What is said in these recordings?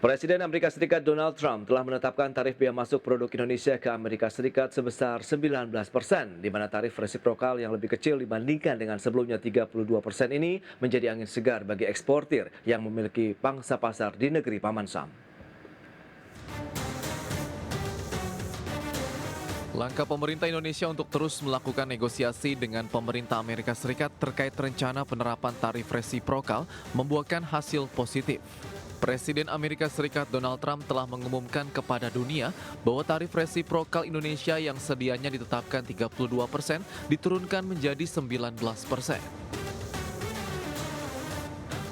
Presiden Amerika Serikat Donald Trump telah menetapkan tarif bea masuk produk Indonesia ke Amerika Serikat sebesar 19%, di mana tarif resiprokal yang lebih kecil dibandingkan dengan sebelumnya 32% ini menjadi angin segar bagi eksportir yang memiliki pangsa pasar di negeri Paman Sam. Langkah pemerintah Indonesia untuk terus melakukan negosiasi dengan pemerintah Amerika Serikat terkait rencana penerapan tarif resiprokal membuahkan hasil positif. Presiden Amerika Serikat Donald Trump telah mengumumkan kepada dunia bahwa tarif resiprokal Indonesia yang sedianya ditetapkan 32% diturunkan menjadi 19%.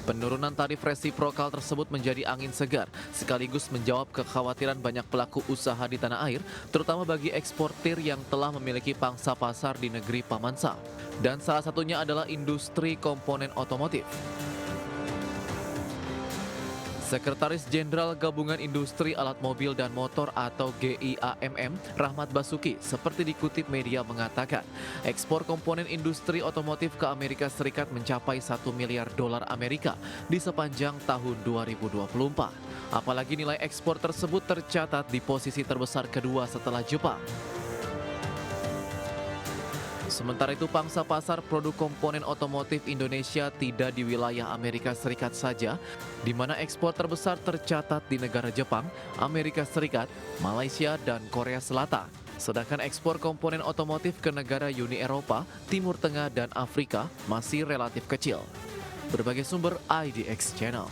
Penurunan tarif resiprokal tersebut menjadi angin segar, sekaligus menjawab kekhawatiran banyak pelaku usaha di tanah air, terutama bagi eksportir yang telah memiliki pangsa pasar di negeri Paman Sam. Dan salah satunya adalah industri komponen otomotif. Sekretaris Jenderal Gabungan Industri Alat Mobil dan Motor atau GIAMM, Rahmat Basuki, seperti dikutip media mengatakan, ekspor komponen industri otomotif ke Amerika Serikat mencapai 1 miliar dolar Amerika di sepanjang tahun 2024. Apalagi nilai ekspor tersebut tercatat di posisi terbesar kedua setelah Jepang. Sementara itu, pangsa pasar produk komponen otomotif Indonesia tidak di wilayah Amerika Serikat saja, di mana ekspor terbesar tercatat di negara Jepang, Amerika Serikat, Malaysia, dan Korea Selatan. Sedangkan ekspor komponen otomotif ke negara Uni Eropa, Timur Tengah, dan Afrika masih relatif kecil. Berbagai sumber IDX Channel.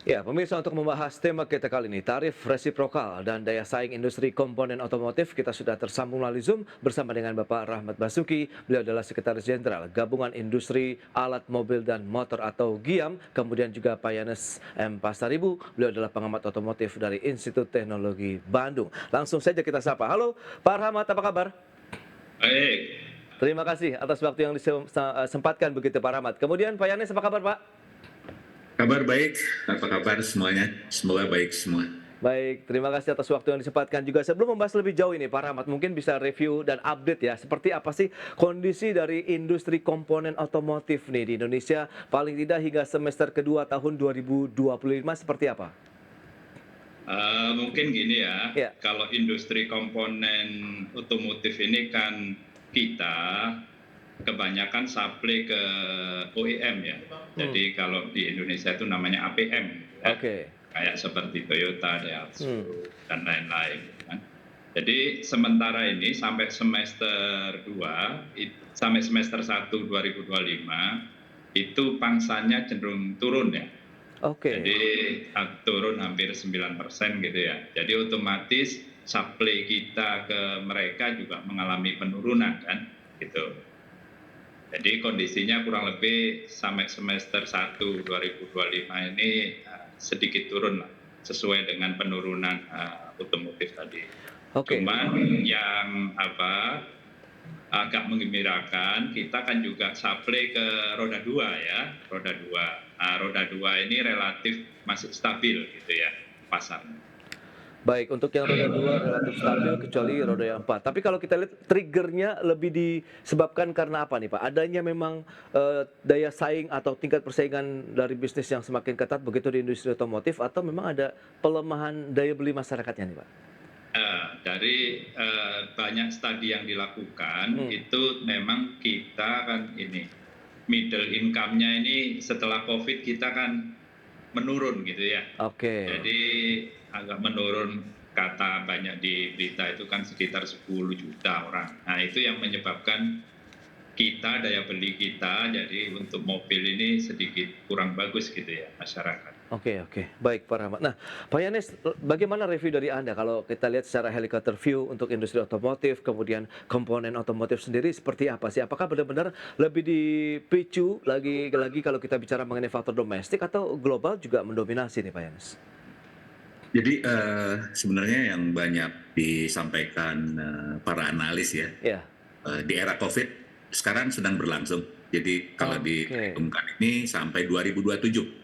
Ya, pemirsa, untuk membahas tema kita kali ini, tarif resiprokal dan daya saing industri komponen otomotif, kita sudah tersambung melalui Zoom bersama dengan Bapak Rahmat Basuki. Beliau adalah Sekretaris Jenderal Gabungan Industri Alat Mobil dan Motor atau GIAM. Kemudian juga Pak Yanes M. Pastaribu, beliau adalah pengamat otomotif dari Institut Teknologi Bandung. Langsung saja kita sapa. Halo, Pak Rahmat, apa kabar? Baik, Terima kasih atas waktu yang disempatkan begitu Pak Rahmat. Kemudian Pak Yanes, apa kabar Pak? kabar baik. Apa kabar semuanya? Semoga baik semua. Baik, terima kasih atas waktu yang disempatkan juga. Sebelum membahas lebih jauh ini, Pak Rahmat, mungkin bisa review dan update ya, seperti apa sih kondisi dari industri komponen otomotif nih di Indonesia, paling tidak hingga semester kedua tahun 2025 seperti apa? Mungkin gini ya, Ya, kalau industri komponen otomotif ini kan kita kebanyakan supply ke OEM ya. Jadi kalau di Indonesia itu namanya APM, ya. oke. Kayak seperti Toyota, Daihatsu, Hmm. dan lain-lain. Kan. Jadi sementara ini sampai semester 2, sampai semester 1 2025, itu pangsanya cenderung turun ya. Oke. Jadi turun hampir 9% gitu ya. Jadi otomatis supply kita ke mereka juga mengalami penurunan kan gitu. Jadi kondisinya kurang lebih sampai semester 1 2025 ini sedikit turun lah sesuai dengan penurunan otomotif tadi. Oke. Cuman yang agak menggembirakan, kita kan juga supply ke roda 2 ya, roda 2. Nah, roda 2 ini relatif masih stabil gitu ya pasarnya. Baik, untuk yang roda 2 relatif stabil kecuali roda yang 4. Tapi kalau kita lihat triggernya lebih disebabkan karena apa nih Pak? Adanya memang daya saing atau tingkat persaingan dari bisnis yang semakin ketat begitu di industri otomotif atau memang ada pelemahan daya beli masyarakatnya nih Pak? Dari banyak studi yang dilakukan, itu memang kita kan ini, middle income-nya ini setelah COVID kita kan menurun gitu ya. Oke, Jadi agak menurun, kata banyak di berita itu kan sekitar 10 juta orang. Nah itu yang menyebabkan kita, daya beli kita, jadi untuk mobil ini sedikit kurang bagus gitu ya masyarakat. oke. Baik Pak Rahmat. Nah, Pak Yanes, bagaimana review dari Anda kalau kita lihat secara helikopter view untuk industri otomotif, kemudian komponen otomotif sendiri seperti apa sih? Apakah benar-benar lebih dipicu lagi kalau kita bicara mengenai faktor domestik atau global juga mendominasi nih Pak Yanes? Jadi sebenarnya yang banyak disampaikan para analis ya, Ya, di era COVID sekarang sedang berlangsung. Jadi kalau oke. diperhitungkan ini sampai 2027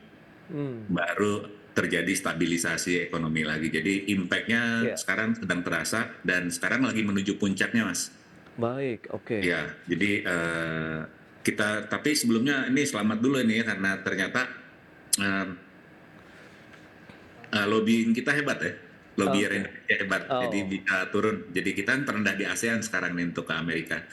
Hmm, baru terjadi stabilisasi ekonomi lagi. Jadi impact-nya ya, sekarang sedang terasa dan sekarang lagi menuju puncaknya, Mas. baik, oke. Ya, jadi kita tapi sebelumnya ini selamat dulu ini ya karena ternyata Eee lobbying kita hebat ya, lobbyer Oke. Indonesia hebat, jadi Oh, bisa turun. Jadi kita kan terendah di ASEAN sekarang nih untuk ke Amerika.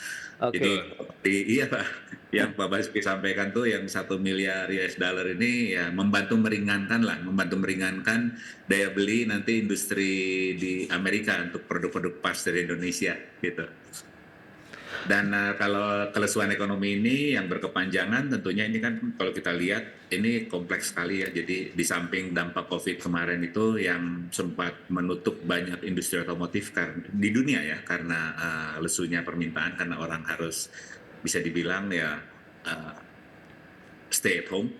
Jadi oke. iya Pak, yang Pak Basuki sampaikan tuh yang $1 miliar ini ya membantu meringankan daya beli nanti industri di Amerika untuk produk-produk pas dari Indonesia, gitu. Dan kalau kelesuan ekonomi ini yang berkepanjangan tentunya ini kan kalau kita lihat ini kompleks sekali ya. Jadi di samping dampak COVID kemarin itu yang sempat menutup banyak industri otomotif di dunia ya karena lesunya permintaan karena orang harus bisa dibilang ya uh, stay at home.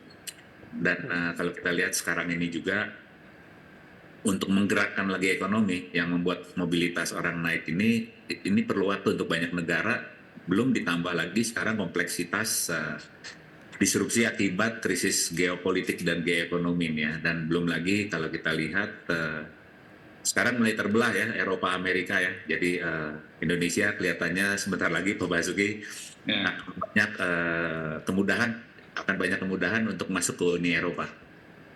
Dan kalau kita lihat sekarang ini juga untuk menggerakkan lagi ekonomi yang membuat mobilitas orang naik ini perlu waktu untuk banyak negara, belum ditambah lagi sekarang kompleksitas disrupsi akibat krisis geopolitik dan geoekonomi ya, dan belum lagi kalau kita lihat sekarang mulai terbelah ya Eropa Amerika ya, jadi Indonesia kelihatannya sebentar lagi Pak Basuki Ya, akan banyak kemudahan untuk masuk ke Uni Eropa.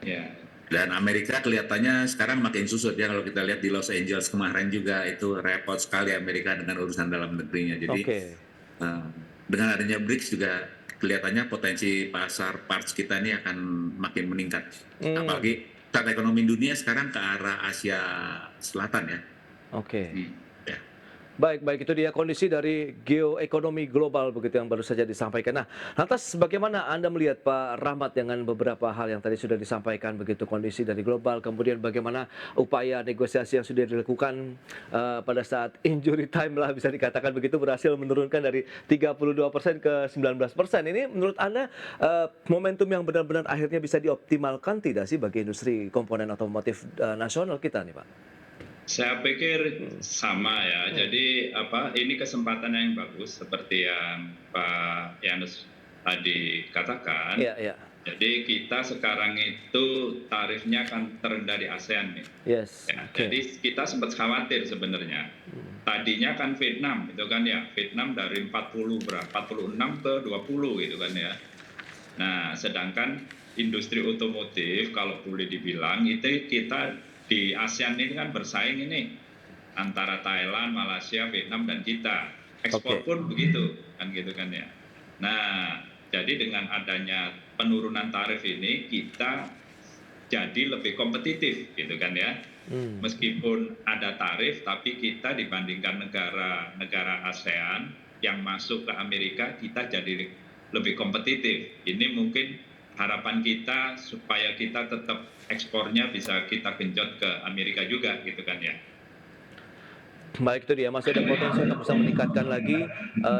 ya. Dan Amerika kelihatannya sekarang makin susut ya, kalau kita lihat di Los Angeles kemarin juga itu repot sekali Amerika dengan urusan dalam negerinya. Jadi Oke. dengan adanya BRICS juga kelihatannya potensi pasar parts kita ini akan makin meningkat. Hmm, Apalagi saat ekonomi dunia sekarang ke arah Asia Selatan ya. oke. Hmm. Ya. Baik, itu dia kondisi dari geoekonomi global begitu yang baru saja disampaikan. Nah, lantas bagaimana Anda melihat Pak Rahmat dengan beberapa hal yang tadi sudah disampaikan begitu kondisi dari global, kemudian bagaimana upaya negosiasi yang sudah dilakukan pada saat injury time lah bisa dikatakan begitu berhasil menurunkan dari 32% ke 19%. Ini menurut Anda momentum yang benar-benar akhirnya bisa dioptimalkan tidak sih bagi industri komponen otomotif nasional kita nih Pak? Saya pikir Hmm. sama ya. Hmm. Jadi ini kesempatan yang bagus seperti yang Pak Yanus tadi katakan. Iya, iya. Jadi kita sekarang itu tarifnya kan terendah di ASEAN nih. Yes, Ya, oke. jadi kita sempat khawatir sebenarnya. Tadinya kan Vietnam itu kan ya, Vietnam dari 40 berapa 46 ke 20 gitu kan ya. Nah, sedangkan industri otomotif kalau boleh dibilang itu kita di ASEAN ini kan bersaing ini antara Thailand, Malaysia, Vietnam dan kita. Ekspor Oke. pun begitu kan gitu kan ya. Nah, jadi dengan adanya penurunan tarif ini kita jadi lebih kompetitif gitu kan ya. Hmm. Meskipun ada tarif tapi kita dibandingkan negara-negara ASEAN yang masuk ke Amerika kita jadi lebih kompetitif. Ini mungkin harapan kita supaya kita tetap ekspornya bisa kita genjot ke Amerika juga gitu kan ya. Baik, itu dia, masih ada potensi untuk bisa meningkatkan lagi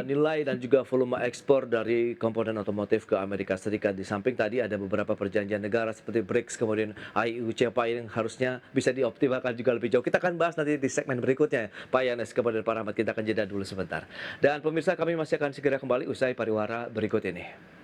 nilai dan juga volume ekspor dari komponen otomotif ke Amerika Serikat. Di samping tadi ada beberapa perjanjian negara seperti BRICS, kemudian IU, CEPA yang harusnya bisa dioptimalkan juga lebih jauh. Kita akan bahas nanti di segmen berikutnya, Pak Yanes, kemudian Pak Rahmat. Kita akan jeda dulu sebentar. Dan pemirsa, kami masih akan segera kembali usai pariwara berikut ini.